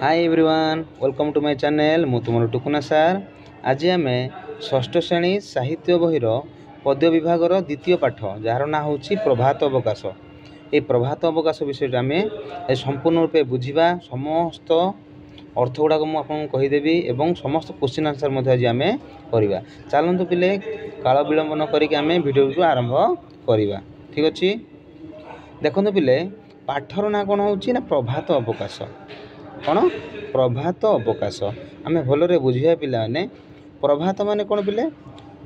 Hi everyone welcome to my channel मु तुमर टुकुना सार। आज आम षष्ठ श्रेणी साहित्य बहिर पद्य विभागर द्वितीय पाठ जार ना हूँ प्रभात अवकाश। ये प्रभात अवकाश विषय आम संपूर्ण रूपे बुझा समस्त अर्थ गुड़ाक मुझे कहीदेवी और समस्त क्वेश्चन आंसर आज आम करवा। चलतु पिले काल विलंब न करके आम वीडियो को आरंभ करवा। ठीक अच्छे देखो पिले पाठर ना कौन हो प्रभात अवकाश। कौन प्रभात अवकाश आम भलरे बुझा पिलाने प्रभात माने कौन पिले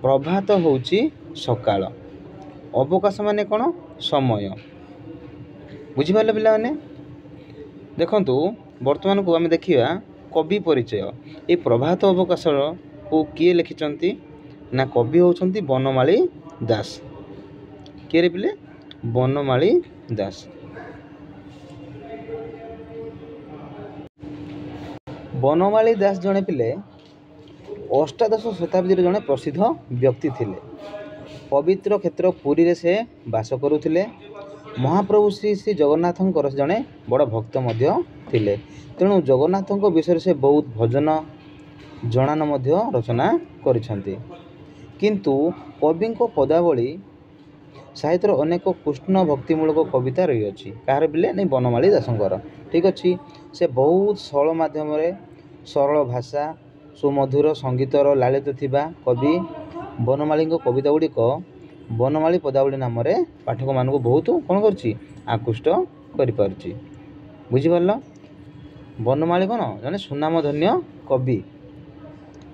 प्रभात होउची सकाळ अवकाश माने कौन समय बुझिपारे पिलाने। देखंतु वर्तमान को आम देखिया कवि परिचय। ये प्रभात अवकाश को किए लिखिचंती ना कवि होउचंती बनमाली दास। किए रे पिले बनमाली दास। बनमाली दास जड़े पिले अष्टादश शताब्दी जड़े प्रसिद्ध व्यक्ति थिले। पवित्र क्षेत्र पुरी रे से बास करुथिले। महाप्रभु श्री श्री जगन्नाथ जड़े बड़ भक्त मध्य थिले। तेणु जगन्नाथ विषय से बहुत भजन जनान मध्य रचना करिसंती। किंतु कवि पदावली साहित्य अनेक कृष्ण भक्तिमूलक कविता रही अछि। कहार बिले नहीं बनमाली दासंकर। ठीक अच्छी से बहुत सरल माध्यम सरल भाषा सुमधुर संगीतर लालित थिबा कवि बनमाली कविता गुड़िक बनमाली पदावली नाम पाठक मान बहुत कौन कर आकृष्ट कर बुझिपार। बनमाली कौन जने सुनामधन्य कवि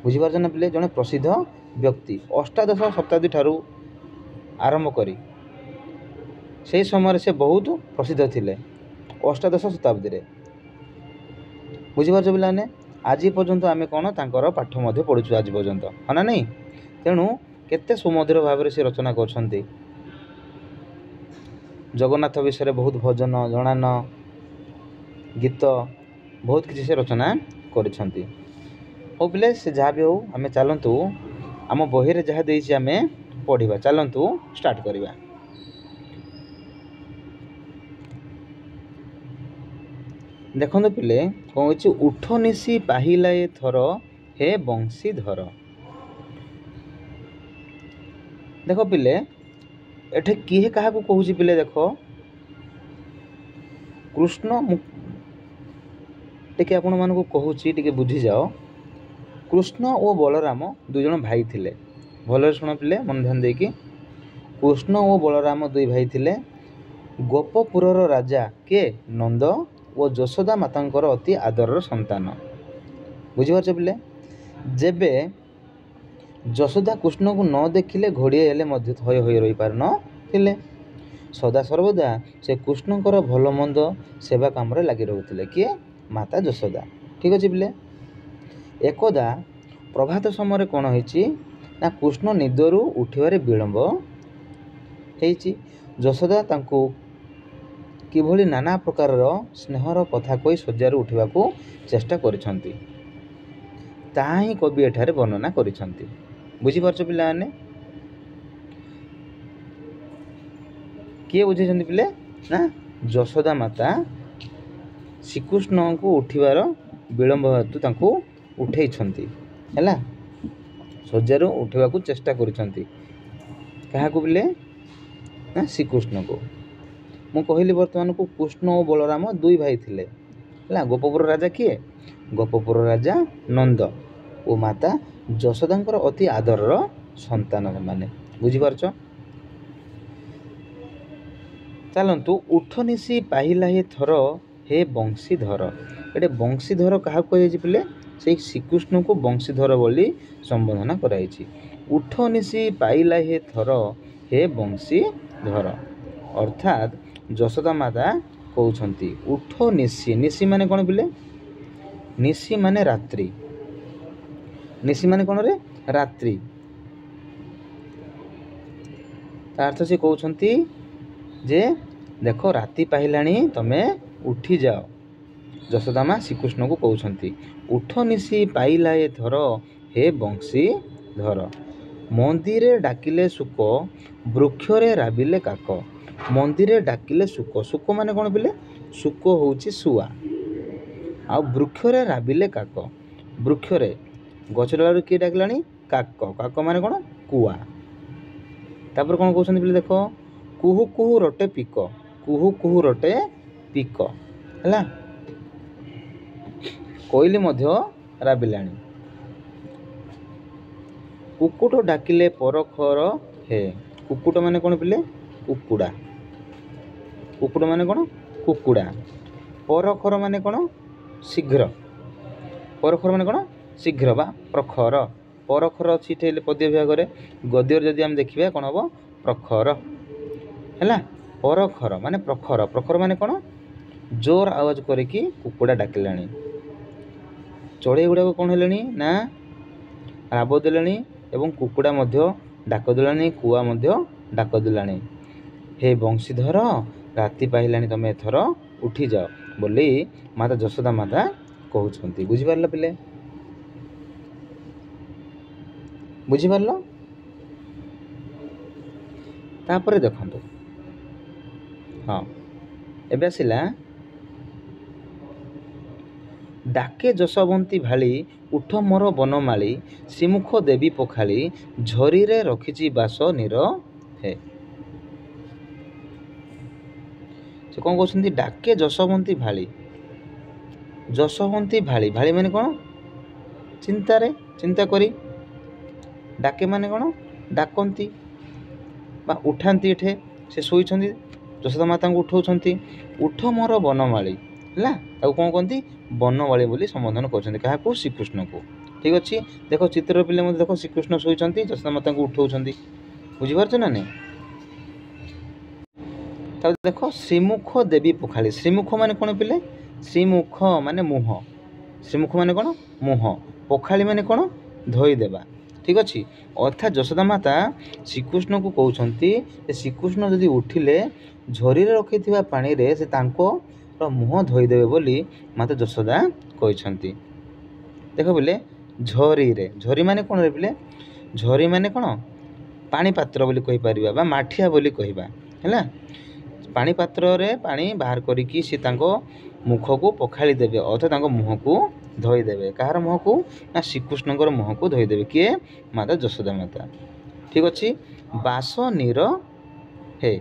बुझिपार ना पिले जने प्रसिद्ध व्यक्ति अष्टादश शताब्दी ठारू आरंभ करी से समय से बहुत प्रसिद्ध थिले। अष्टादश शताब्दी रे बुझिपार पिलाने आज पर्यंत आम कौन तांकर पाठ मध्य पढ़ुचु आज पर्यंत हाँ ना नहीं। तेणु केते सुमधुर भाव से रचना करछंती। जगन्नाथ विषय बहुत भजन जनान गीत बहुत किसी से रचना करिसंती। हो पिले से जहाँ भी हो आम चलतु आम बही रे जहाँ देइछि आम पढ़िबा। चलतु स्टार्ट करिबा। देखो पिले कौन उठ निशी पाहिला ए थर हे बंशी धर। देख पिले एठे किए क्या कहूँ पिले देख कृष्ण टे आपण मानक कहूँ टे बुझी जाओ। कृष्ण और बलराम दुई जन भाई थिले। भल शुण पिले मन ध्यान देकी कृष्ण और बलराम दुई भाई थिले। गोपपुरर राजा के नंद और यशोदा मातांकर अति आदरर संतान बुझिपार पिले। जेबे यशोदा कृष्ण को न देखिले घोड़िए हेले मध्य थय होई रही पार न थिले। सदा सर्वदा से कृष्णकर भल मंद सेवा काम रे लगी रहउथिले किए माता यशोदा। ठीक अच्छे पिले एकदा प्रभात समय कौन होइछि ना कृष्ण निदरू उठिबारे विलंब होइछि। यशोदा तांको किभली नाना प्रकार स्नेहर कथा कही शज्यारू उठा चेष्टा करिसंती ताहा ही कवि एठारे वर्णना करिसंती। बुझिपारछ पिलाने किए बुझेछंती पिले ना यशोदा माता श्रीकृष्ण को उठिबार विलंब हेतु तांको उठेइछंती हैला शज्यारू उठेबाकू चेष्टा करिसंती। काहाकू पिले ना श्रीकृष्ण को। मु कहली वर्तमान को कृष्ण और बलराम दुई भाई थिले है। गोपपुर राजा किए गोपपुर राजा नंद और माता यशोदांकर अति आदरर संतान माने बुझिपारछ। चलतु उठ निशी पाहिला हे थर हे बंशीधर। एटे बंशीधर क्या कही पिले से श्रीकृष्ण को बंशीधर बोली संबोधना कराई। उठ निशी पाइला हे थर हे बंशीधर अर्थात यशोदा माता कहउछंती उठ निशी। निशी माने कौन पिले निशी माने रात्रि। निशी माने कौन रे रात्रि। अर्थ से कहउछंती जे देखो राति पाहिलानी तमे उठी जाओ। यशोदा माँ श्रीकृष्ण को कहउछंती उठ निशी पाइला ए थर हे बंशी धर। मंदिरे डाकिले सुक वृक्षरे राबिले काक। मंदिरे डाकिले सुक सुक माने कौन पिले सुक होउची सुआ ଆଉ ବୃକ୍ଷରେ ରାବିଲେ କାକ। ବୃକ୍ଷରେ ଗଛ ଡାଳରୁ କିଏ ଡାକିଲାଣି? କାକ। କାକ ମାନେ କ'ଣ? କୁଆ। ତାପରେ କ'ଣ କହୁଛନ୍ତି ପିଲେ ଦେଖ, କୁହୁ କୁହୁ ରଟେ ପିକ। କୁହୁ କୁହୁ ରଟେ ପିକ ହେଲା। କୋଇଲି ମଧ୍ୟ ରାବିଲାଣି। କୁକୁଟ ଡାକିଲେ ପରଖର ହେ। କୁକୁଟ ମାନେ କ'ଣ ପିଲେ? କୁକୁଡ଼ା। କୁକୁଟ ମାନେ କ'ଣ? କୁକୁଡ଼ା। ପରଖର ମାନେ କ'ଣ? ଶୀଘ୍ର। ପରଖର ମାନେ କ'ଣ? ଶୀଘ୍ର ବା ପ୍ରଖର। ପରଖର ଅଛି ଏଠି ପଦ୍ୟ ବିଭାଗରେ। ଗଦ୍ୟରେ ଯଦି ଆମେ ଦେଖିବା କ'ଣ ହେବ? ପ୍ରଖର ହେଲା। ପରଖର ମାନେ ପ୍ରଖର। ପ୍ରଖର ମାନେ କ'ଣ? ଜୋର ଆୱାଜ କରିକି କୁକୁଡ଼ା ଡାକିଲାଣି। ଚଢ଼େଇ ଗୁଡ଼ାକ କ'ଣ ହେଲେଣି? ନା ରାବ ଦେଲେଣି ଏବଂ କୁକୁଡ଼ା ମଧ୍ୟ ଡାକ ଦେଲାଣି, କୁଆ ମଧ୍ୟ ଡାକ ଦେଲାଣି। ହେ ବଂଶୀଧର, ରାତି ପାହିଲାଣି, ତମେ ଏଥର ଉଠିଯାଅ ବୋଲି ମାତା ଯଶୋଦା ମାତା କହୁଛନ୍ତି। ବୁଝିପାରିଲ ପିଲେ? ବୁଝିପାରିଲ? ତାପରେ ଦେଖନ୍ତୁ, ହଁ ଏବେ ଆସିଲା ଡାକେ ଯଶୋବନ୍ତୀ ଭାଳି, ଉଠ ମୋର ବନମାଳି, ଶ୍ରୀମୁଖ ଦେବୀ ପଖାଳି, ଝରିରେ ରଖିଛି ବାସ ନୀର ହେ। ସେ କ'ଣ କହୁଛନ୍ତି? ଡାକେ ଯଶୋବନ୍ତୀ ଭାଳି। ଯଶୋବନ୍ତୀ ଭାଳି। ଭାଳି ମାନେ କ'ଣ? ଚିନ୍ତାରେ, ଚିନ୍ତା କରି। ଡାକେ ମାନେ କ'ଣ? ଡାକନ୍ତି ବା ଉଠାନ୍ତି। ଏଠେ ସେ ଶୋଇଛନ୍ତି, ଯଶୋଦା ମାତାଙ୍କୁ ଉଠାଉଛନ୍ତି। ଉଠ ମୋର ବନମାଳି ହେଲା। ତାକୁ କ'ଣ କହନ୍ତି? ବନମାଳି ବୋଲି ସମ୍ବୋଧନ କରୁଛନ୍ତି। କାହାକୁ? ଶ୍ରୀକୃଷ୍ଣକୁ। ଠିକ୍ ଅଛି। ଦେଖ ଚିତ୍ରର ପିଲେ ମଧ୍ୟ ଦେଖ, ଶ୍ରୀକୃଷ୍ଣ ଶୋଇଛନ୍ତି, ଯଶୋଦା ମାତାଙ୍କୁ ଉଠାଉଛନ୍ତି। ବୁଝିପାରୁଛ ନା ନାହିଁ? ତାପରେ ଦେଖ, ଶ୍ରୀମୁଖ ଦେବୀ ପଖାଳି। ଶ୍ରୀମୁଖ ମାନେ କ'ଣ ପିଲେ? ଶ୍ରୀମୁଖ ମାନେ ମୁହଁ। ଶ୍ରୀମୁଖ ମାନେ କ'ଣ? ମୁହଁ। ପଖାଳି ମାନେ କ'ଣ? ଧୋଇଦେବା। ଠିକ୍ ଅଛି। ଅର୍ଥାତ୍ ଯଶୋଦା ମାତା ଶ୍ରୀକୃଷ୍ଣକୁ କହୁଛନ୍ତି ଯେ ଶ୍ରୀକୃଷ୍ଣ ଯଦି ଉଠିଲେ ଝରିରେ ରଖିଥିବା ପାଣିରେ ସେ ତାଙ୍କର ମୁହଁ ଧୋଇଦେବେ ବୋଲି ମାତା ଯଶୋଦା କହିଛନ୍ତି। ଦେଖ ପିଲେ, ଝରିରେ। ଝରି ମାନେ କ'ଣ ପିଲେ? ଝରି ମାନେ କ'ଣ? ପାଣି ପାତ୍ର ବୋଲି କହିପାରିବା ବା ମାଠିଆ ବୋଲି କହିବା ହେଲା। ପାଣି ପାତ୍ରରେ ପାଣି ବାହାର କରିକି ସେ ତାଙ୍କ ମୁଖକୁ ପଖାଳି ଦେବେ, ଅର୍ଥାତ୍ ତାଙ୍କ ମୁହଁକୁ ଧୋଇଦେବେ। କାହାର ମୁହଁକୁ? ନା ଶ୍ରୀକୃଷ୍ଣଙ୍କର ମୁହଁକୁ ଧୋଇଦେବେ। କିଏ? ମାତା ଯଶୋଦା ମାତା। ଠିକ୍ ଅଛି। ବାସ ନୀର ହେ।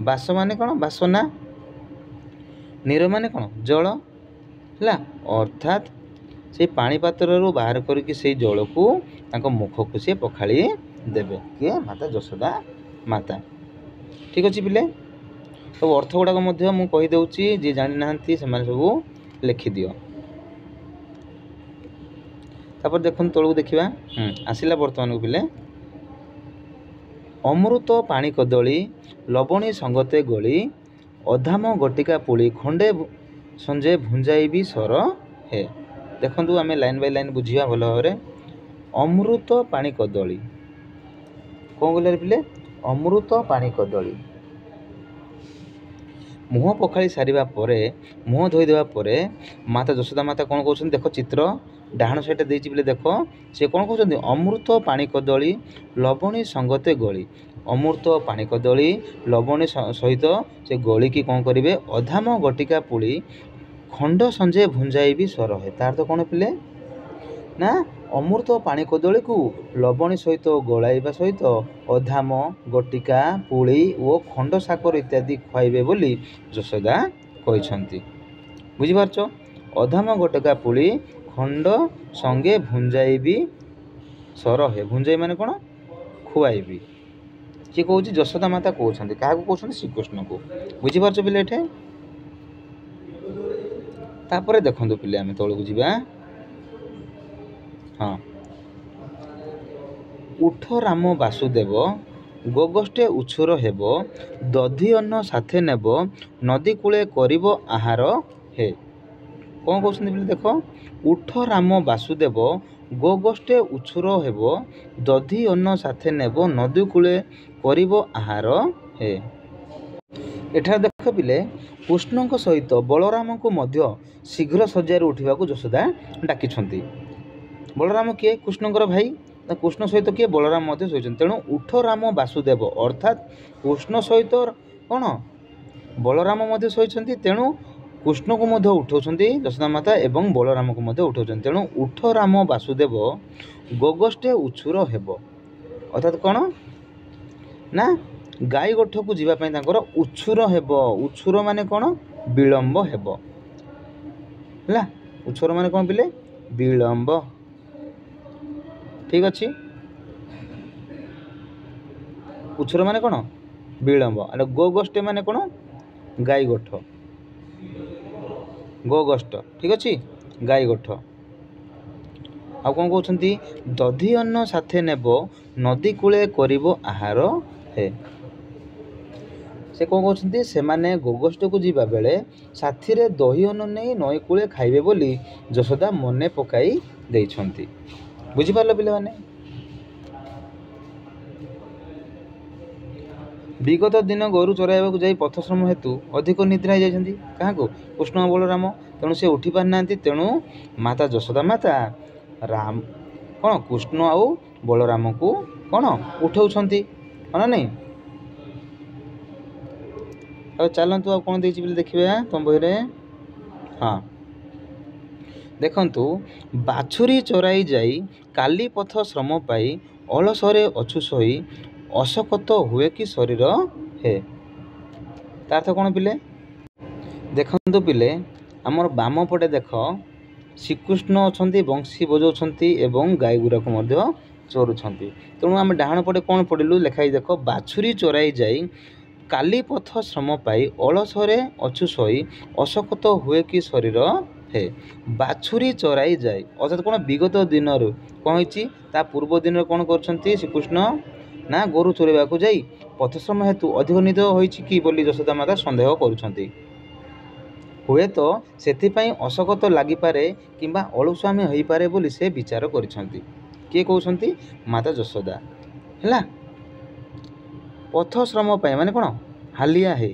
ବାସ ମାନେ କ'ଣ? ବାସନା। ନୀର ମାନେ କ'ଣ? ଜଳ ହେଲା। ଅର୍ଥାତ୍ ସେଇ ପାଣି ପାତ୍ରରୁ ବାହାର କରିକି ସେଇ ଜଳକୁ ତାଙ୍କ ମୁଖକୁ ସେ ପଖାଳି ଦେବେ। କିଏ? ମାତା ଯଶୋଦା ମାତା। ଠିକ୍ ଅଛି ପିଲେ? ସବୁ ଅର୍ଥ ଗୁଡ଼ାକ ମଧ୍ୟ ମୁଁ କହିଦେଉଛି, ଯିଏ ଜାଣିନାହାନ୍ତି ସେମାନେ ସବୁ ଲେଖିଦିଅ। ତାପରେ ଦେଖନ୍ତୁ ତଳକୁ ଦେଖିବା। ଆସିଲା ବର୍ତ୍ତମାନକୁ ପିଲେ, ଅମୃତ ପାଣି କଦଳୀ, ଲବଣୀ ସଙ୍ଗତେ ଗୋଳି, ଅଧାମ ଗଟିକା ପୁଳି, ଖଣ୍ଡେ ସଞ୍ଜେ ଭୁଞ୍ଜାଇବି ସର ହେ। ଦେଖନ୍ତୁ ଆମେ ଲାଇନ୍ ବାଇ ଲାଇନ୍ ବୁଝିବା ଭଲ ଭାବରେ। ଅମୃତ ପାଣି କଦଳୀ କ'ଣ କହିଲେ ପିଲେ? ଅମୃତ ପାଣି କଦଳୀ। ମୁହଁ ପଖାଳି ସାରିବା ପରେ, ମୁହଁ ଧୋଇଦେବା ପରେ ମାତା ଯଶୋଦା ମାତା କ'ଣ କହୁଛନ୍ତି? ଦେଖ ଚିତ୍ର ଡାହାଣ ସାଇଡ଼୍ରେ ଦେଇଛି ପିଲେ ଦେଖ। ସେ କ'ଣ କହୁଛନ୍ତି? ଅମୃତ ପାଣି କଦଳୀ, ଲବଣୀ ସଙ୍ଗତେ ଗୋଳି। ଅମୃତ ପାଣି କଦଳୀ ଲବଣୀ ସହିତ ସେ ଗୋଳିକି କ'ଣ କରିବେ? ଅଧାମ ଗଟିକା ପୁଳି, ଖଣ୍ଡ ସଞ୍ଜେ ଭୁଞ୍ଜାଇବି ସର ହେ। ତାର ତ କ'ଣ ପିଲେ? ନା ଅମୃତ ପାଣି କଦଳୀକୁ ଲବଣୀ ସହିତ ଗୋଳାଇବା ସହିତ ଅଧାମ ଗଟିକା ପୁଳି ଓ ଖଣ୍ଡ ସାକର ଇତ୍ୟାଦି ଖୁଆଇବେ ବୋଲି ଯଶୋଦା କହିଛନ୍ତି। ବୁଝିପାରୁଛ? ଅଧାମ ଗଟିକା ପୁଳି, ଖଣ୍ଡ ସଙ୍ଗେ ଭୁଞ୍ଜାଇବି ସର ହେ। ଭୁଞ୍ଜାଇ ମାନେ କ'ଣ? ଖୁଆଇବି। କିଏ କହୁଛି? ଯଶୋଦା ମାତା କହୁଛନ୍ତି। କାହାକୁ କହୁଛନ୍ତି? ଶ୍ରୀକୃଷ୍ଣକୁ। ବୁଝିପାରୁଛ ପିଲେ ଏଠେ? ତାପରେ ଦେଖନ୍ତୁ ପିଲେ, ଆମେ ତଳକୁ ଯିବା। ହଁ, ଉଠ ରାମ ବାସୁଦେବ, ଗୋଗଷ୍ଠେ ଉଛୁର ହେବ, ଦଧି ଅନ୍ନ ସାଥେ ନେବ, ନଦୀ କୂଳେ କରିବ ଆହାର ହେ। କ'ଣ କହୁଛନ୍ତି ପିଲେ ଦେଖ? ଉଠ ରାମ ବାସୁଦେବ, ଗୋଗଷ୍ଠେ ଉଛୁର ହେବ, ଦଧି ଅନ୍ନ ସାଥେ ନେବ, ନଦୀ କୂଳେ କରିବ ଆହାର ହେ। ଏଠାରେ ଦେଖ ପିଲେ, କୃଷ୍ଣଙ୍କ ସହିତ ବଳରାମଙ୍କୁ ମଧ୍ୟ ଶୀଘ୍ର ଶଯ୍ୟାରୁ ଉଠିବାକୁ ଯଶୋଦା ଡାକିଛନ୍ତି। ବଳରାମ କିଏ? କୃଷ୍ଣଙ୍କର ଭାଇ। କୃଷ୍ଣ ସହିତ କିଏ? ବଳରାମ ମଧ୍ୟ ଶୋଇଛନ୍ତି। ତେଣୁ ଉଠ ରାମ ବାସୁଦେବ, ଅର୍ଥାତ୍ କୃଷ୍ଣ ସହିତ କ'ଣ? ବଳରାମ ମଧ୍ୟ ଶୋଇଛନ୍ତି। ତେଣୁ कृष्ण को मध्य उठाउछन्ति यशोदा माता एवं बलराम को मध्य उठाउछन्ति। तेणु उठ राम वासुदेव गोगष्ठे उछुर हेबो अर्थात कौन ना गाई गोठ को जीवाई तांकर उछुर हेबो। उछुर माने कौन विलंब हेबो है। उछुर माने कौन पिले विलंब। ठीक अच्छे उछुर माने कौन विलंब। अरे गोगष्ठे माने कौन गाई गोठ गोगष्ठ। ठीक अच्छे गाई गोठ। आ कौन कहते दधि अन्न साथे नेब नदी कूले करिबो आहार है। से कौन कहते से माने गोगष्ठ को जीवा बेले साथी रे दही अन्न नहीं नई कूले खाइबे बोली यशोदा मने पकाई देइछन्ति। बुझी पारलो पिले माने। विगत दिन गोरु चराइबा जाई पथश्रम हेतु अधिक निद्रा जाइछन्ति काहाको कृष्ण बलराम। तेणु से उठी पार नांती। तेणु माता यशोदा माता राम कौन कृष्ण आउ बलराम को कौन उठाउछन्ति है नहीं। अब चलतु आ कौन देछि बोले देखिबे तुम बही रे। हाँ देखंतु बाछुरी चराई जाई काली पथ श्रम पाई अलसरे अछु सोई अशकत हुए कि शरीर है। तार्थ कौन पिले देखंतु पिले आमर बाम पटे देख श्रीकृष्ण अच्छा बंशी बजाउछन्ति एवं गाई गुराक मध्य चरुछन्ति। तेणु आम डाहाण पटे कौन पढ़लु लेखाई देख बाछुरी चराई जाई काली पथ श्रम पाई अलसरे अछु सोई अशकत हुए कि शरीर है। बाछुरी चराई जाए अर्थात कौन विगत दिन कौन होती पूर्व दिन कौन कर श्रीकृष्ण ना गोरु चरवा को जाई पथश्रम हेतु अधिक निद होइछि कि बोली यशोदा माता सन्देह करुछन्ति। हुए तो सेथिपाई अशकत लागिपारे किंबा अलुस्वामी होई पारे बोली से विचार करिछन्ति। किए कहउछन्ति माता यशोदा हैला। पथश्रम पाई माने कोन हालिया हे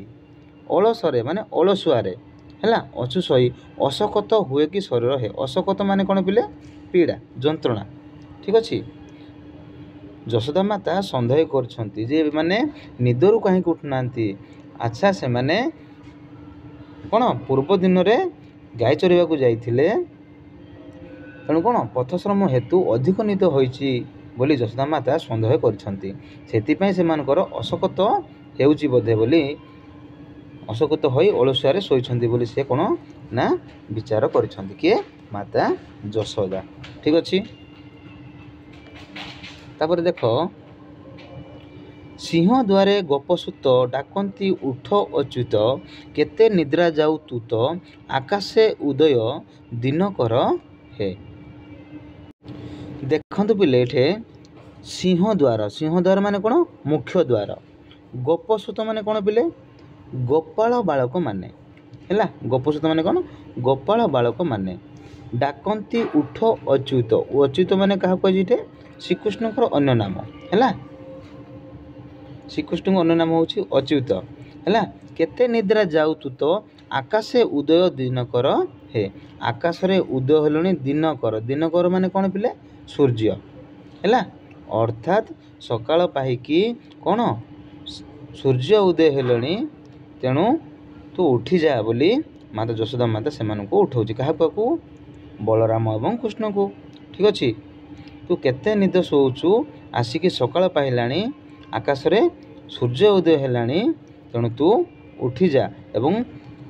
अलसरे माने अलसुआरे हैला अछु सही अशकत हुए कि शरीर है। अशकत माने कोन पिले पीड़ा जंत्रणा। ठीक अछि यशोदा माता सन्देह करछन्ति जे माने निदरु कहीं उठुनांती। अच्छा से माने कौन पूर्व दिन में गाई चरवा को जाइथिले तेणु कौन पथश्रम हेतु अधिक निद होइछि बोली यशोदा माता सन्देह करछन्ति। सेतिपई सेमानकर अशकत हेउछि बोधे बोली अशकत होई अलसुआरे शोइछन्ति बोली से कौन ना विचार करछन्ति किए माता यशोदा। ठीक अछि तापर देख सिंह द्वारे गपसूत डाकती उठ अच्युत केते निद्रा जाऊ तूत आकाशे उदय दिनकर है। देखंतु पिले एठे सिंह द्वार माने कौन मुख्य द्वार गपसूत माने कौन पिले गोपाल बालक माने हैला। गपसूत माने कौन गोपाल बालक माने डाकती उठ अच्युत अच्युत माने क्या कहे श्रीकृष्ण अन्य नाम हैला। श्रीकृष्ण अन्य नाम हूँ अच्युत है। केते निद्रा जाऊ तू तो आकाशे उदय दिनकर है। आकाश रे उदय हेलुनी दिनकर दिनकर माने कौन पिले सूर्य है। अर्थात सकाळ पाहिकी कौन सूर्य उदय हेलुनी तेणु तू उठी जा बोली माता यशोदा माता से उठाऊँ क्या बलराम एवं कृष्ण को। ठीक अच्छे तू केते निद शोचु आसिकी सकाळ पाइलानी आकाश रे सूर्य उदय हेलानी तेणु तू उठी जा एवं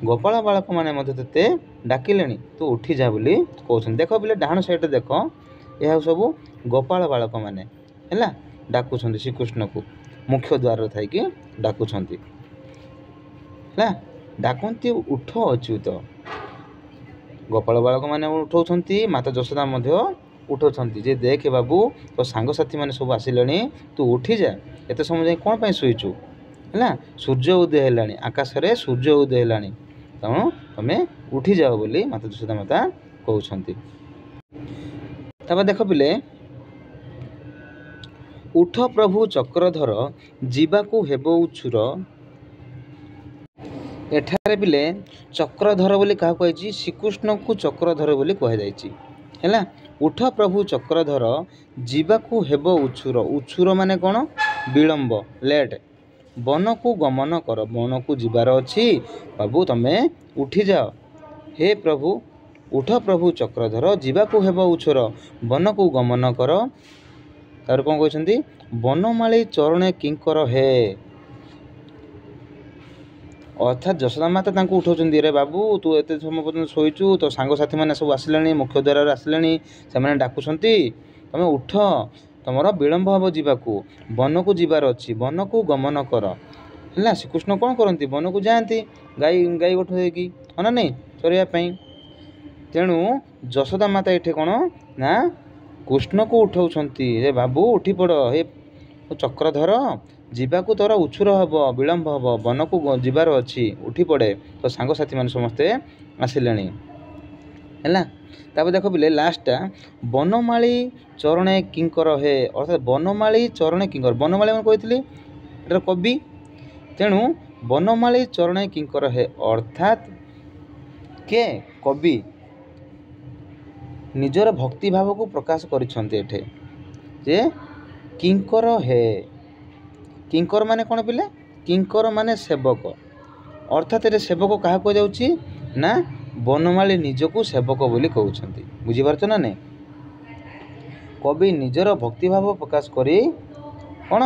गोपाल बालक माने मते तते डाकिलेनी तू उठी जा बोली कहउछन। देख बिले डाहाण साइड देख यह सब गोपाल बालक माने हैला डाकुछन्ति श्रीकृष्ण को मुख्य द्वार थाई कि डाकुछन्ति हैला। डाकंती उठ अच्युत गोपाल बालक माने उठाउछन्ति माता यशोदा मध्य उठाउछन्ति जे देख बाबू तो सांग साथी माने सब आसिलेनी तू उठी जा एते समय जाई कोन पई सोइछु हैला। सूर्य उदय हेलानी आकाश रे सूर्य उदय हेलानी तेणु तमे उठी जाओ बोली माता यशोदा माता कहउछन्ति। तब देख पिले उठ प्रभु चक्रधर जीवाकू हेबो उछुर एठारे पिले चक्रधर बोली क्या कही श्रीकृष्ण को चक्रधर बोली कह जाइछि हैला। उठ प्रभु चक्रधर जीवाकू हेबो उछुर उछुर माने कौन विलंब लेट वन को गमन कर वन को जीवार अच्छी बाबू तमे उठी जाओ हे प्रभु उठ प्रभु चक्रधर जीवाकू हेब उछोर बनकू गमन कर। तार कौन कहते बनमाली चरणे किंकर हे। अर्थात जशोदा माता तांको उठाउछन्ती रे बाबू तू एते समय पर्यंत शोइचु तो सांगसाथी मैंने सब आसिले मुख्य द्वार आसिले से डाकुछन्ती तमे उठ तुमर विलम्ब हम जावाकू वन को जीवार अच्छी वन को गमन कर है। श्रीकृष्ण कौन करती वन को जाती गाई गाई गोठ देकी हाँ ना नहीं चरवाई। तेणु जशोदा माता ये कौन ना कृष्ण को उठाउछन्ती रे बाबू उठी पड़ हे चक्रधर जीवाकू तोर उछुर हम विलम्ब हम वन को जीवार अच्छी उठी पड़े तो सांगसाथी मैंने समस्ते आसिले है। तापर देख बिले लास्टा बनमाली चरणे किंकर हे अर्थात बनमाली चरणे किंकर बनमाली मैं कही कवि तेणु बनमाली चरणे किंकर हे अर्थात के कवि निजर भक्ति भाव को प्रकाश करिसेंते जे किंकर हे। किंकर माने कौन पिले किंकर माने सेवक अर्थात ये सेवक क्या कहुच्छी ना बनमाली निजको सेवक बोली कहते बुझीपार ना नहीं। कवि निजर भक्ति भाव प्रकाश करी कौन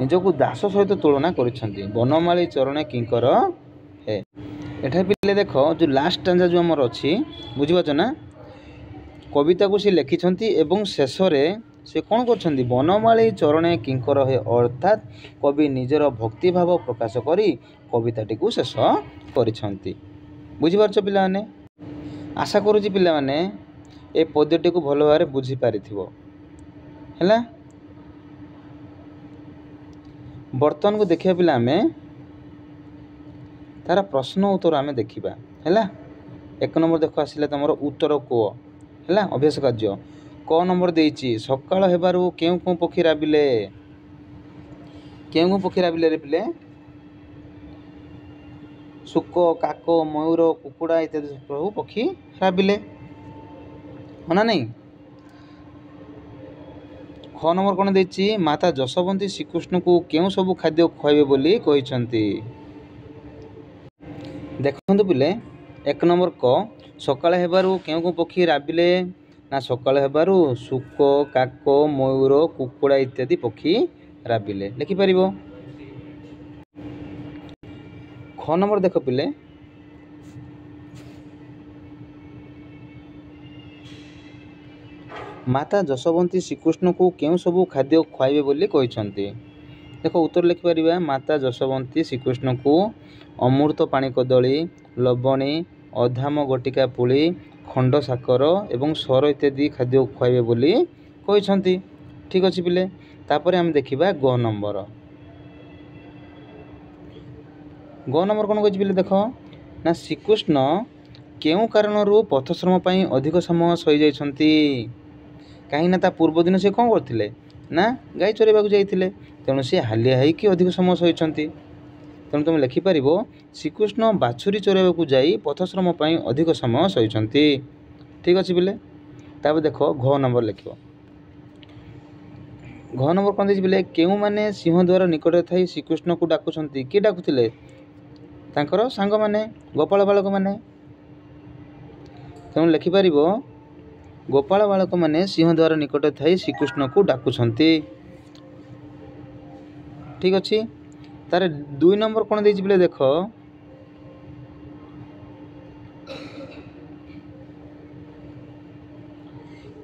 निजको दास सहित तुलना करिसेंती बनमाली चरणे किंकर हे। एठा पिले देख जो लास्ट स्टांजा जो आमर अच्छी बुझीपार ना कविता को सी लिखिछंती एवं शेष से कौन कर बनमाली चरणे किंकर हे अर्थात कवि निजर भक्ति भाव प्रकाश करी कविताटी को शेष करिछंती बुझीपारछ पिला माने। आशा करूची पिला माने ए पद्यटी को भल भाव बुझी पारिथिबो हैला। बर्तमान को देखिया पिला आमे तार प्रश्न उत्तर आमे देखिबा हैला। एक नंबर देखो आसिला तमरो उत्तर को हैला अभ्यास कार्य क नंबर देइछि सकाळ हेबारु केउ को पक्षी राबिले केउ को पक्षी राबिले रे पिले सुक काक मयूर कुकुड़ा इत्यादि प्रभु पक्षी राबिले होना नहीं। ख नंबर कौन देछि माता जशोवंती श्रीकृष्ण को केउ सब खाद्य खुआबे बोली कहिसंती। देखंतु पिले एक नंबर क सकाळ हेबारु केउ को पक्षी राबिले ना सकाळ हेबारु सुक काक मयूर कुकुड़ा इत्यादि पक्षी राबिले लिखिपार। ख नंबर देख पिले माता जशोवंती श्रीकृष्ण को केउ सब खाद्य खुआबे बोली कहिसंती। देख उत्तर लिखिपर माता जशोवंती श्रीकृष्ण को अमृत पानी कदली लवणी अधाम गटिका पुली खंड साकर एवं सर इत्यादि खाद्य खुआबे बोली कहिसंती। ठीक अच्छे पिले तापर आम देखा ग नंबर कौन कही पिले देख ना श्रीकृष्ण केउ कारण पथश्रम पर अधिक समय सही जाइछंती कहीं पूर्व दिन से कौन करते ना गाई चरवाक जाइए तेणु सी हालिया होइकी अधिक समय सही तेणु तुम लिखिपार श्रीकृष्ण बाछुरी चरवाक जाई पथश्रम पर अधिक समय सही। ठीक अच्छे पिले तापर देख घ नंबर लिख घ नंबर कौन देखिए पिले केउ माने सिंहद्वार निकट थी श्रीकृष्ण को डाकुछंती किए डाकुथिले तांकर सांग माने गोपाल बालक माने तेणु लिखिपार गोपाल बालक माने सिंहद्वार निकट थी श्रीकृष्ण को डाकुछंती। ठीक अच्छे तार 2 नंबर कौन देछि पिले देख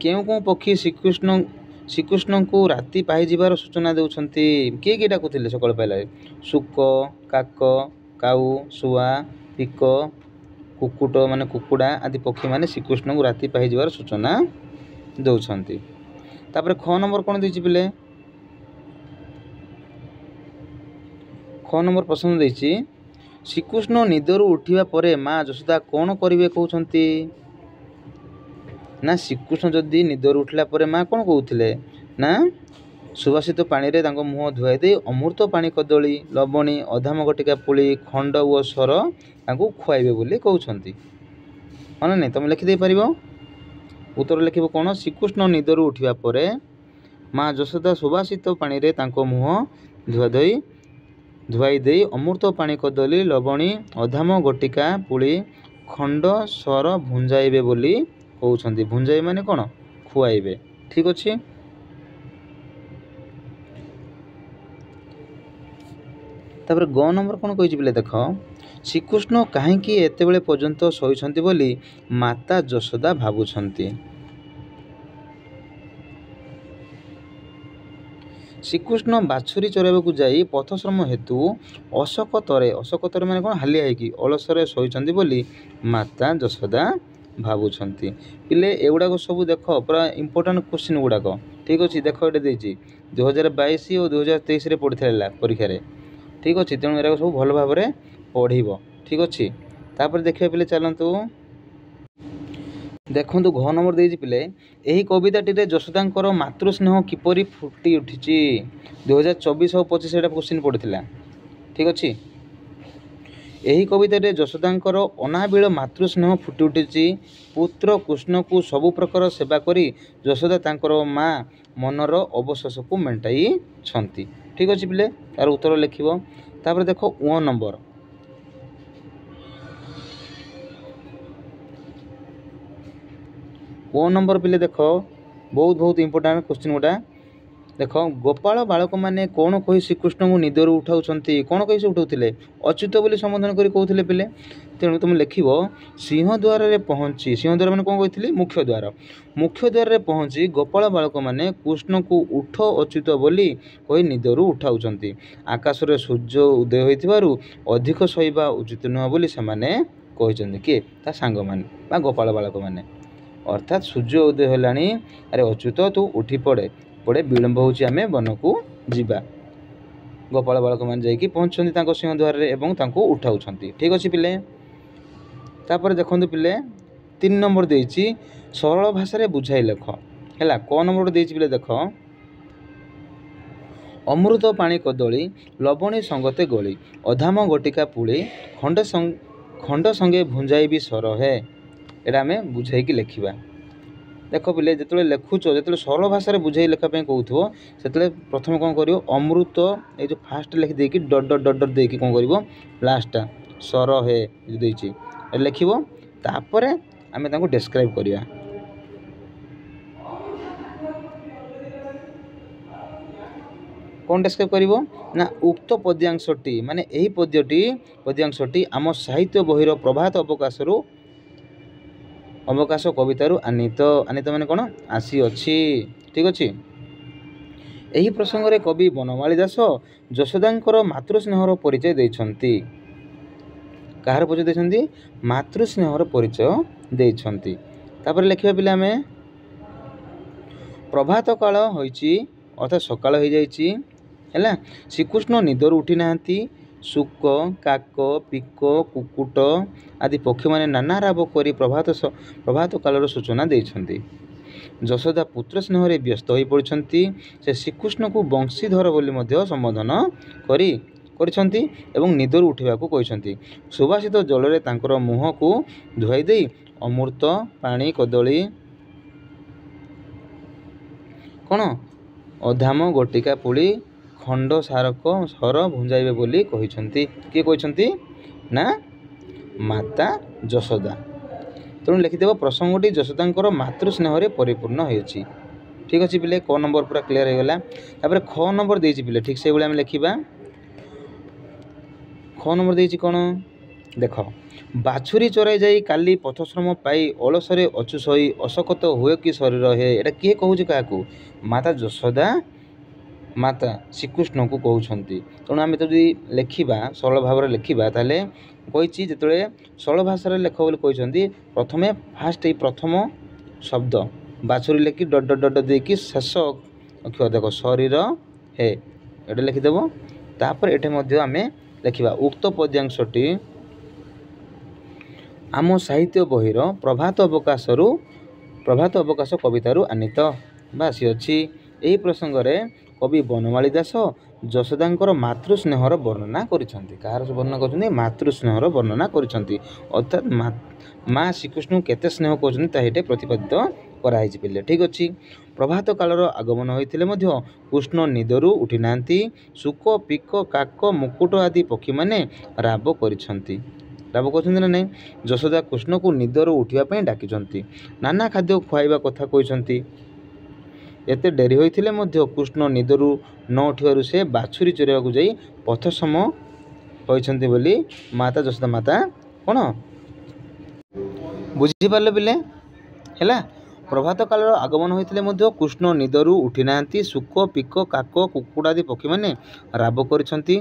केउ को पक्षी श्रीकृष्ण को राति पाई जीवार सूचना देउछंती किए किए डाकुथिले सकाळ पाइला सुक काक काऊ शुआ पिक कुकुट माने कुकुड़ा आदि पक्षी माने श्रीकृष्ण को राति पाई जीवार सूचना दौरान। तापर ख नंबर कौन देछि पिले ख नंबर प्रश्न देछि श्रीकृष्ण निदरु उठिबा परे माँ जशोदा कौन करिवे कहउछंती ना श्रीकृष्ण जदि निदरु उठिला परे माँ कौन कहउथिले ना सुवासित पानी रे तांको मुह धुआई दे अमृत पानी कदली लवणी अधाम गटिका पुली खंड ओ सर तांको खुआइबे बोली कहउछंती हाँ ना नहीं तुम लिखिदे पार उत्तर लिख कौन श्रीकृष्ण निदरु उठिबा परे माँ जशोदा सुवासित पानी रे तांको मुह धुआई दे अमृत पानी कदली लवणी अधाम गटिका पुली ଖଣ୍ଡ ସ୍ୱର ଭୁଞ୍ଜାଇବେ ବୋଲି କହୁଛନ୍ତି। ଭୁଞ୍ଜାଇବେ ମାନେ କ'ଣ? ଖୁଆଇବେ। ଠିକ୍ ଅଛି। ତାପରେ ଗ ନମ୍ବର କ'ଣ କହିଛି ପିଲେ ଦେଖ, ଶ୍ରୀକୃଷ୍ଣ କାହିଁକି ଏତେବେଳେ ପର୍ଯ୍ୟନ୍ତ ଶୋଇଛନ୍ତି ବୋଲି ମାତା ଯଶୋଦା ଭାବୁଛନ୍ତି। ଶ୍ରୀକୃଷ୍ଣ ବାଛୁରୀ ଚରାଇବାକୁ ଯାଇ ପଥଶ୍ରମ ହେତୁ ଅଶକତରେ ମାନେ କ'ଣ? ହାଲିଆ ହେଇକି ଅଳସରେ ଶୋଇଛନ୍ତି ବୋଲି ମାତା ଯଶୋଦା ଭାବୁଛନ୍ତି। ପିଲେ ଏଗୁଡ଼ାକ ସବୁ ଦେଖ, ପୁରା ଇମ୍ପୋର୍ଟାଣ୍ଟ କ୍ୱେଶ୍ଚିନ୍ ଗୁଡ଼ାକ। ଠିକ୍ ଅଛି। ଦେଖ ଏଇଟା ଦେଇଛି 2022 ଓ 2023ରେ ପଡ଼ିଥିଲା ପରୀକ୍ଷାରେ। ଠିକ୍ ଅଛି। ତେଣୁ ଏଗୁଡ଼ାକ ସବୁ ଭଲ ଭାବରେ ପଢ଼ିବ। ଠିକ୍ ଅଛି। ତାପରେ ଦେଖିବା ପିଲେ ଚାଲନ୍ତୁ, ଦେଖନ୍ତୁ ଘ ନମ୍ବର ଦେଇଛି ପିଲେ, ଏହି କବିତାଟିରେ ଯଶୋଦାଙ୍କର ମାତୃସ୍ନେହ କିପରି ଫୁଟି ଉଠିଛି। 2024 ଆଉ 25 ଏଇଟା କ୍ୱେଶ୍ଚିନ୍ ପଡ଼ିଥିଲା। ଠିକ୍ ଅଛି। ଏହି କବିତାରେ ଯଶୋଦାଙ୍କର ଅନାବିଳ ମାତୃସ୍ନେହ ଫୁଟି ଉଠିଛି। ପୁତ୍ର କୃଷ୍ଣକୁ ସବୁ ପ୍ରକାର ସେବା କରି ଯଶୋଦା ତାଙ୍କର ମା ମନର ଅବଶୋଷକୁ ମେଣ୍ଟାଇଛନ୍ତି। ଠିକ୍ ଅଛି ପିଲେ, ତାର ଉତ୍ତର ଲେଖିବ। ତାପରେ ଦେଖ ଅ ନମ୍ବର, ଅ ନମ୍ବର ପିଲେ ଦେଖ ବହୁତ ଇମ୍ପୋର୍ଟାଣ୍ଟ କ୍ୱେଶ୍ଚିନ୍ ଗୁଡ଼ା। ଦେଖ, ଗୋପାଳ ବାଳକମାନେ କ'ଣ କହି ଶ୍ରୀକୃଷ୍ଣଙ୍କୁ ନିଦରୁ ଉଠାଉଛନ୍ତି? କ'ଣ କହି ସେ ଉଠାଉଥିଲେ? ଅଚ୍ୟୁତ ବୋଲି ସମ୍ବୋଧନ କରି କହୁଥିଲେ ପିଲେ। ତେଣୁ ତୁମେ ଲେଖିବ ସିଂହଦ୍ୱାରରେ ପହଞ୍ଚି, ସିଂହଦ୍ୱାର ମାନେ କ'ଣ କହିଥିଲି? ମୁଖ୍ୟ ଦ୍ୱାର। ମୁଖ୍ୟ ଦ୍ୱାରରେ ପହଞ୍ଚି ଗୋପାଳ ବାଳକମାନେ କୃଷ୍ଣଙ୍କୁ ଉଠ ଅଚ୍ୟୁତ ବୋଲି କହି ନିଦରୁ ଉଠାଉଛନ୍ତି। ଆକାଶରେ ସୂର୍ଯ୍ୟ ଉଦୟ ହୋଇଥିବାରୁ ଅଧିକ ଶୋଇବା ଉଚିତ ନୁହେଁ ବୋଲି ସେମାନେ କହିଛନ୍ତି। କିଏ? ତା ସାଙ୍ଗମାନେ ବା ଗୋପାଳ ବାଳକମାନେ। ଅର୍ଥାତ୍ ସୂର୍ଯ୍ୟ ଉଦୟ ହେଲାଣି, ଆରେ ଅଚ୍ୟୁତ ତୁ ଉଠି ପଡ଼େ, ବିଳମ୍ବ ହେଉଛି, ଆମେ ବନକୁ ଯିବା। ଗୋପାଳ ବାଳକମାନେ ଯାଇକି ପହଞ୍ଚୁଛନ୍ତି ତାଙ୍କ ସିଂହଦ୍ୱାରରେ ଏବଂ ତାଙ୍କୁ ଉଠାଉଛନ୍ତି। ଠିକ୍ ଅଛି ପିଲେ। ତାପରେ ଦେଖନ୍ତୁ ପିଲେ 3 ନମ୍ବର ଦେଇଛି ସରଳ ଭାଷାରେ ବୁଝାଇ ଲେଖ। ହେଲା, କ ନମ୍ବର ଦେଇଛି ପିଲେ ଦେଖ, ଅମୃତ ପାଣି କଦଳୀ ଲବଣୀ ସଙ୍ଗତେ ଗଳି, ଅଧାମ ଗୋଟିକା ପୁଳି, ଖଣ୍ଡ ସଙ୍ଗେ ଭୁଞ୍ଜାଇବି ସର ହେ। ଏଇଟା ଆମେ ବୁଝାଇକି ଲେଖିବା। ଦେଖ ପିଲେ, ଯେତେବେଳେ ଲେଖୁଛ, ଯେତେବେଳେ ସରଳ ଭାଷାରେ ବୁଝାଇ ଲେଖିବା ପାଇଁ କହୁଥିବ, ସେତେବେଳେ ପ୍ରଥମେ କ'ଣ କରିବ? ଅମୃତ ଏଇ ଯେଉଁ ଫାଷ୍ଟ ଲେଖି ଦେଇକି ଡଟ୍ ଦେଇକି କ'ଣ କରିବ? ଲାଷ୍ଟଟା ସର ହେ ଦେଇଛି ଲେଖିବ। ତାପରେ ଆମେ ତାଙ୍କୁ ଡେସ୍କ୍ରାଇବ୍ କରିବା। କ'ଣ ଡେସ୍କ୍ରାଇବ୍ କରିବ ନା, ଉକ୍ତ ପଦ୍ୟାଂଶଟି ମାନେ ଏହି ପଦ୍ୟାଂଶଟି ଆମ ସାହିତ୍ୟ ବହିର ପ୍ରଭାତ ଅବକାଶ କବିତାରୁ ଆନିତ ମାନେ କ'ଣ? ଆସିଅଛି। ଠିକ୍ ଅଛି। ଏହି ପ୍ରସଙ୍ଗରେ କବି ବନମାଳୀ ଦାସ ଯଶୋଦାଙ୍କର ମାତୃସ୍ନେହର ପରିଚୟ ଦେଇଛନ୍ତି। କାହାର ପରିଚୟ ଦେଇଛନ୍ତି? ମାତୃସ୍ନେହର ପରିଚୟ ଦେଇଛନ୍ତି। ତାପରେ ଲେଖିବା ପିଲା ଆମେ, ପ୍ରଭାତ କାଳ ହୋଇଛି ଅର୍ଥାତ୍ ସକାଳ ହୋଇଯାଇଛି। ହେଲା, ଶ୍ରୀକୃଷ୍ଣ ନିଦରୁ ଉଠି ନାହାନ୍ତି। ଶୁକ, କାକ, ପିକ, କୁକୁଟ ଆଦି ପକ୍ଷୀମାନେ ନାନା ରାବ କରି ପ୍ରଭାତ କାଳର ସୂଚନା ଦେଇଛନ୍ତି। ଯଶୋଦା ପୁତ୍ର ସ୍ନେହରେ ବ୍ୟସ୍ତ ହୋଇପଡ଼ିଛନ୍ତି। ସେ ଶ୍ରୀକୃଷ୍ଣଙ୍କୁ ବଂଶୀଧର ବୋଲି ମଧ୍ୟ ସମ୍ବୋଧନ କରିଛନ୍ତି ଏବଂ ନିଦରୁ ଉଠିବାକୁ କହିଛନ୍ତି। ସୁବାସିତ ଜଳରେ ତାଙ୍କର ମୁହଁକୁ ଧୁଆଇ ଦେଇ ଅମୃତ ପାଣି କଦଳୀ କ'ଣ? ଅଧାମ ଗୋଟିକା ପୁଳି, ଖଣ୍ଡ ସର ଭୁଞ୍ଜାଇବେ ବୋଲି କହିଛନ୍ତି। କିଏ କହିଛନ୍ତି? ନା ମାତା ଯଶୋଦା। ତେଣୁ ଲେଖିଦେବ ପ୍ରସଙ୍ଗଟି ଯଶୋଦାଙ୍କର ମାତୃସ୍ନେହରେ ପରିପୂର୍ଣ୍ଣ ହୋଇଛି। ଠିକ୍ ଅଛି ପିଲେ, କ ନମ୍ବର ପୁରା କ୍ଲିୟର ହୋଇଗଲା। ତାପରେ ଖ ନମ୍ବର ଦେଇଛି ପିଲେ, ଠିକ୍ ସେଇଭଳି ଆମେ ଲେଖିବା। ଖ ନମ୍ବର ଦେଇଛି କ'ଣ? ଦେଖ, ବାଛୁରୀ ଚରାଇ ଯାଇ କାଲି ପଥଶ୍ରମ ପାଇ ଅଳସରେ ଅଚୁଶୋଇ ଅଶକତ ହୁଏ କି ଶରୀର ହେ। ଏଇଟା କିଏ କହୁଛି କାହାକୁ? ମାତା ଯଶୋଦା ମାତା ଶ୍ରୀକୃଷ୍ଣଙ୍କୁ କହୁଛନ୍ତି। ତେଣୁ ଆମେ ଯଦି ଲେଖିବା, ସରଳ ଭାବରେ ଲେଖିବା, ତାହେଲେ କହିଛି ଯେତେବେଳେ ସରଳ ଭାଷାରେ ଲେଖ ବୋଲି କହିଛନ୍ତି, ପ୍ରଥମେ ଫାଷ୍ଟ ଏଇ ପ୍ରଥମ ଶବ୍ଦ ବାଛୁରୀ ଲେଖି ଡଟ୍ ଦେଇକି ଶେଷ ଅକ୍ଷର ଦେଖ ଶରୀର ହେ, ଏଇଟା ଲେଖିଦେବ। ତାପରେ ଏଠି ମଧ୍ୟ ଆମେ ଲେଖିବା ଉକ୍ତ ପଦ୍ୟାଂଶଟି ଆମ ସାହିତ୍ୟ ବହିର ପ୍ରଭାତ ଅବକାଶ କବିତାରୁ ଆନିତ ବା ଆସିଅଛି। ଏହି ପ୍ରସଙ୍ଗରେ କବି ବନମାଳୀ ଦାସ ଯଶୋଦାଙ୍କର ମାତୃସ୍ନେହର ବର୍ଣ୍ଣନା କରିଛନ୍ତି। କାହାର ବର୍ଣ୍ଣନା କରିଛନ୍ତି? ମାତୃସ୍ନେହର ବର୍ଣ୍ଣନା କରିଛନ୍ତି। ଅର୍ଥାତ୍ ମା ଶ୍ରୀକୃଷ୍ଣଙ୍କୁ କେତେ ସ୍ନେହ କରୁଛନ୍ତି ତାହା ଏଠି ପ୍ରତିପାଦିତ କରାଯାଇଛି ପିଲେ। ଠିକ୍ ଅଛି। ପ୍ରଭାତ କାଳର ଆଗମନ ହୋଇଥିଲେ ମଧ୍ୟ କୃଷ୍ଣ ନିଦରୁ ଉଠି ନାହାନ୍ତି। ଶୁକ, ପିକ, କାକ, ମୁକୁଟ ଆଦି ପକ୍ଷୀମାନେ ରାବ କରିଛନ୍ତି। ରାବ କହୁଛନ୍ତି ନା ନାହିଁ। ଯଶୋଦା କୃଷ୍ଣକୁ ନିଦରୁ ଉଠିବା ପାଇଁ ଡାକିଛନ୍ତି। ନାନା ଖାଦ୍ୟ ଖୁଆଇବା କଥା କହିଛନ୍ତି। ଏତେ ଡେରି ହୋଇଥିଲେ ମଧ୍ୟ କୃଷ୍ଣ ନିଦରୁ ନ ଉଠିବାରୁ ସେ ବାଛୁରୀ ଚରାଇବାକୁ ଯାଇ ପଥଶ୍ରମ ହୋଇଛନ୍ତି ବୋଲି ମାତା ଯଶୋଦା ମାତା କ'ଣ ବୁଝିପାରିଲେ ପିଲେ ହେଲା। ପ୍ରଭାତ କାଳର ଆଗମନ ହୋଇଥିଲେ ମଧ୍ୟ କୃଷ୍ଣ ନିଦରୁ ଉଠି ନାହାନ୍ତି। ଶୁକ ପିକ କାକ କୁକୁଡ଼ା ଆଦି ପକ୍ଷୀମାନେ ରାବ କରିଛନ୍ତି।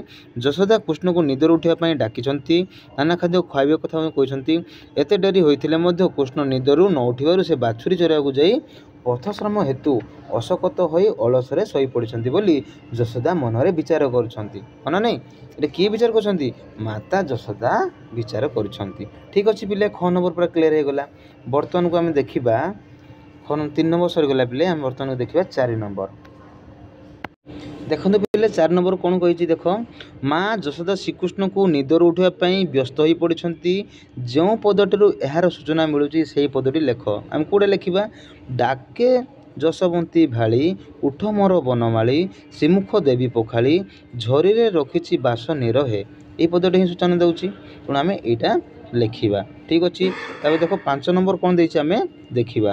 ଯଶୋଦା କୃଷ୍ଣକୁ ନିଦରୁ ଉଠିବା ପାଇଁ ଡାକିଛନ୍ତି। ନାନା ଖାଦ୍ୟ ଖୁଆଇବା କଥା କହିଛନ୍ତି। ଏତେ ଡେରି ହୋଇଥିଲେ ମଧ୍ୟ କୃଷ୍ଣ ନିଦରୁ ନ ଉଠିବାରୁ ସେ ବାଛୁରୀ ଚରାଇବାକୁ ଯାଇ ପଥଶ୍ରମ ହେତୁ ଅଶକ୍ତ ହୋଇ ଅଳସରେ ଶୋଇପଡ଼ିଛନ୍ତି ବୋଲି ଯଶୋଦା ମନରେ ବିଚାର କରୁଛନ୍ତି। ହଁ ନାହିଁ, ଏଠି କିଏ ବିଚାର କରୁଛନ୍ତି? ମାତା ଯଶୋଦା ବିଚାର କରୁଛନ୍ତି। ଠିକ୍ ଅଛି ପିଲେ, ଖ ନମ୍ବର ପୁରା କ୍ଲିୟର ହେଇଗଲା। ବର୍ତ୍ତମାନକୁ ଆମେ ଦେଖିବା 3 ନମ୍ବର ସରିଗଲା ପିଲେ, ଆମେ ବର୍ତ୍ତମାନକୁ ଦେଖିବା 4 ନମ୍ବର। ଦେଖନ୍ତୁ ପିଲେ 4 ନମ୍ବର କ'ଣ କହିଛି ଦେଖ। ମା ଯଶୋଦା ଶ୍ରୀକୃଷ୍ଣଙ୍କୁ ନିଦରୁ ଉଠିବା ପାଇଁ ବ୍ୟସ୍ତ ହୋଇପଡ଼ିଛନ୍ତି। ଯେଉଁ ପଦଟିରୁ ଏହାର ସୂଚନା ମିଳୁଛି ସେହି ପଦଟି ଲେଖ। ଆମେ କେଉଁଟା ଲେଖିବା? ଡାକେ ଯଶୋବନ୍ତୀ ଭାଳି ଉଠ ମୋର ବନମାଳି ଶ୍ରୀମୁଖ ଦେବୀ ପଖାଳି ଝରିରେ ରଖିଛି ବାସ ନିରହେ। ଏଇ ପଦଟି ହିଁ ସୂଚନା ଦେଉଛି, ତେଣୁ ଆମେ ଏଇଟା ଲେଖିବା। ଠିକ୍ ଅଛି। ତାପରେ ଦେଖ 5 ନମ୍ବର କ'ଣ ଦେଇଛି ଆମେ ଦେଖିବା।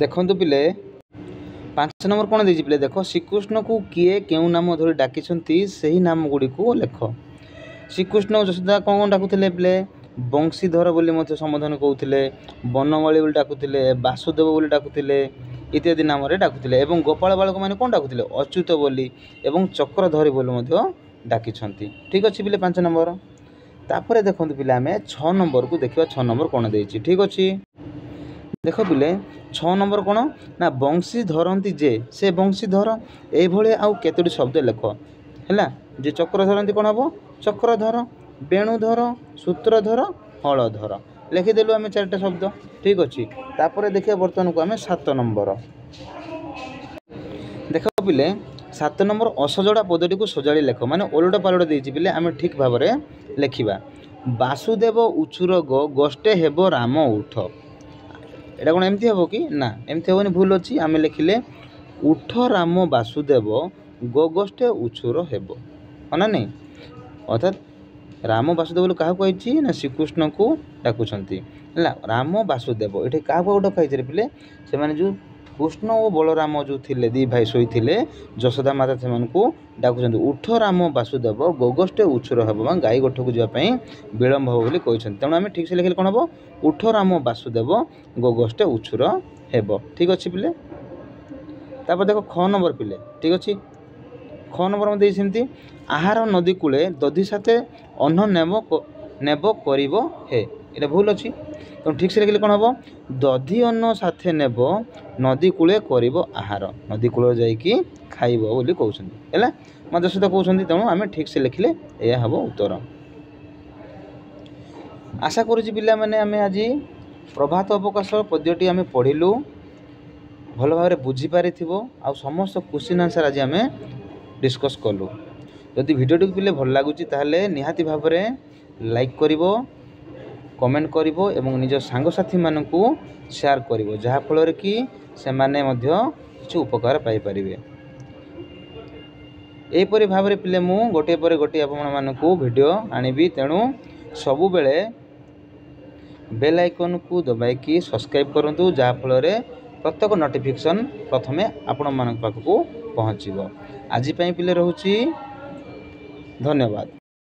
ଦେଖନ୍ତୁ ପିଲେ 5 ନମ୍ବର କ'ଣ ଦେଇଛି ପିଲେ ଦେଖ। ଶ୍ରୀକୃଷ୍ଣକୁ କିଏ କେଉଁ ନାମ ଧରି ଡାକିଛନ୍ତି ସେହି ନାମ ଗୁଡ଼ିକୁ ଲେଖ। ଶ୍ରୀକୃଷ୍ଣ ଯଶୋଦା କ'ଣ ଡାକୁଥିଲେ ପିଲେ? ବଂଶୀଧର ବୋଲି ମଧ୍ୟ ସମ୍ବୋଧନ କରୁଥିଲେ, ବନମାଳି ବୋଲି ଡାକୁଥିଲେ, ବାସୁଦେବ ବୋଲି ଡାକୁଥିଲେ, ଇତ୍ୟାଦି ନାମରେ ଡାକୁଥିଲେ। ଏବଂ ଗୋପାଳ ବାଳକମାନେ କ'ଣ ଡାକୁଥିଲେ? ଅଚ୍ୟୁତ ବୋଲି ଏବଂ ଚକ୍ରଧରୀ ବୋଲି ମଧ୍ୟ ଡାକିଛନ୍ତି। ଠିକ୍ ଅଛି ପିଲେ 5 ନମ୍ବର। ତାପରେ ଦେଖନ୍ତୁ ପିଲେ ଆମେ 6 ନମ୍ବରକୁ ଦେଖିବା। 6 ନମ୍ବର କ'ଣ ଦେଇଛି? ଠିକ୍ ଅଛି। ଦେଖ ପିଲେ 6 ନମ୍ବର କ'ଣ ନା, ବଂଶୀ ଧରନ୍ତି ଯେ ସେ ବଂଶୀଧର। ଏଇଭଳି ଆଉ କେତୋଟି ଶବ୍ଦ ଲେଖ ହେଲା। ଯେ ଚକ୍ର ଧରନ୍ତି କ'ଣ ହେବ? ଚକ୍ରଧର, ବେଣୁଧର, ସୂତ୍ରଧର, ହଳଧର। ଲେଖିଦେଲୁ ଆମେ 4ଟା ଶବ୍ଦ। ଠିକ୍ ଅଛି। ତାପରେ ଦେଖିବା ବର୍ତ୍ତମାନକୁ ଆମେ 7 ନମ୍ବର। ଦେଖ ପିଲେ 7 ନମ୍ବର ଅସଜଡ଼ା ପଦଟିକୁ ସଜାଡ଼ି ଲେଖ। ମାନେ ଓଲଟ ପାଲଟ ଦେଇଛି ପିଲେ, ଆମେ ଠିକ୍ ଭାବରେ ଲେଖିବା। ବାସୁଦେବ ଉଛୁର ଗୋଷ୍ଠେ ହେବ ରାମ ଉଠ। ଏଇଟା କ'ଣ ଏମିତି ହେବ କି? ନା, ଏମିତି ହେବନି, ଭୁଲ ଅଛି। ଆମେ ଲେଖିଲେ ଉଠ ରାମ ବାସୁଦେବ ଗୋଷ୍ଠେ ଉଛୁର ହେବ। ହଁ ନା ନାହିଁ? ଅର୍ଥାତ୍ ରାମ ବାସୁଦେବ ବୋଲି କାହାକୁ କହିଛି? ନା ଶ୍ରୀକୃଷ୍ଣଙ୍କୁ ଡାକୁଛନ୍ତି ହେଲା। ରାମ ବାସୁଦେବ ଏଠି କାହାକୁ ଡକାଇছে ପିଲେ? ସେମାନେ ଯେଉଁ କୃଷ୍ଣ ଓ ବଳରାମ ଯେଉଁ ଥିଲେ, 2 ଭାଇ ଶୋଇଥିଲେ, ଯଶୋଦା ମାତା ସେମାନଙ୍କୁ ଡାକୁଛନ୍ତି। ଉଠ ରାମ ବାସୁଦେବ ଗୋଷ୍ଠେ ଉଛୁର ହେବ, ବା ଗାଈ ଗୋଠକୁ ଯିବା ପାଇଁ ବିଳମ୍ବ ହେବ ବୋଲି କହିଛନ୍ତି। ତେଣୁ ଆମେ ଠିକ୍ସେ ଲେଖିଲେ କ'ଣ ହେବ? ଉଠ ରାମ ବାସୁଦେବ ଗୋଷ୍ଠେ ଉଛୁର ହେବ। ଠିକ୍ ଅଛି ପିଲେ। ତାପରେ ଦେଖ ଖ ନମ୍ବର ପିଲେ। ଠିକ୍ ଅଛି। ଖ ନମ୍ବର ଦେଇ ସେମିତି ଆହାର ନଦୀ କୂଳେ ଦଧି ସାଥେ ଅନ୍ନ ନେବ କରିବ ହେ। ଏଇଟା ଭୁଲ ଅଛି, ତେଣୁ ଠିକ୍ସେ ଲେଖିଲେ କ'ଣ ହେବ? ଦଧି ଅନ୍ନ ସାଥେ ନେବ ନଦୀ କୂଳେ କରିବ ଆହାର। ନଦୀ କୂଳରେ ଯାଇକି ଖାଇବ ବୋଲି କହୁଛନ୍ତି ହେଲା। ମାତା ଯଶୋଦା କହୁଛନ୍ତି, ତେଣୁ ଆମେ ଠିକ୍ସେ ଲେଖିଲେ ଏହା ହେବ ଉତ୍ତର। ଆଶା କରୁଛି ପିଲାମାନେ ଆମେ ଆଜି ପ୍ରଭାତ ଅବକାଶ ପଦ୍ୟଟି ଆମେ ପଢ଼ିଲୁ, ଭଲ ଭାବରେ ବୁଝିପାରିଥିବ। ଆଉ ସମସ୍ତ କ୍ୱେଶ୍ଚିନ୍ ଆନ୍ସର୍ ଆଜି ଆମେ ଡିସ୍କସ୍ କଲୁ। ଯଦି ଭିଡ଼ିଓଟିକୁ ପିଲେ ଭଲ ଲାଗୁଛି ତାହେଲେ ନିହାତି ଭାବରେ ଲାଇକ୍ କରିବ, କମେଣ୍ଟ କରିବ ଏବଂ ନିଜ ସାଙ୍ଗସାଥିମାନଙ୍କୁ ସେୟାର କରିବ, ଯାହାଫଳରେ କି ସେମାନେ ମଧ୍ୟ କିଛି ଉପକାର ପାଇପାରିବେ। ଏହିପରି ଭାବରେ ପିଲେ ମୁଁ ଗୋଟିଏ ପରେ ଗୋଟିଏ ଆପଣମାନଙ୍କୁ ଭିଡ଼ିଓ ଆଣିବି। ତେଣୁ ସବୁବେଳେ ବେଲ୍ ଆଇକନ୍କୁ ଦବାଇକି ସବସ୍କ୍ରାଇବ୍ କରନ୍ତୁ, ଯାହାଫଳରେ ପ୍ରତ୍ୟେକ ନୋଟିଫିକେସନ୍ ପ୍ରଥମେ ଆପଣମାନଙ୍କ ପାଖକୁ ପହଞ୍ଚିବ। ଆଜି ପାଇଁ ପିଲେ ରହୁଛି, ଧନ୍ୟବାଦ।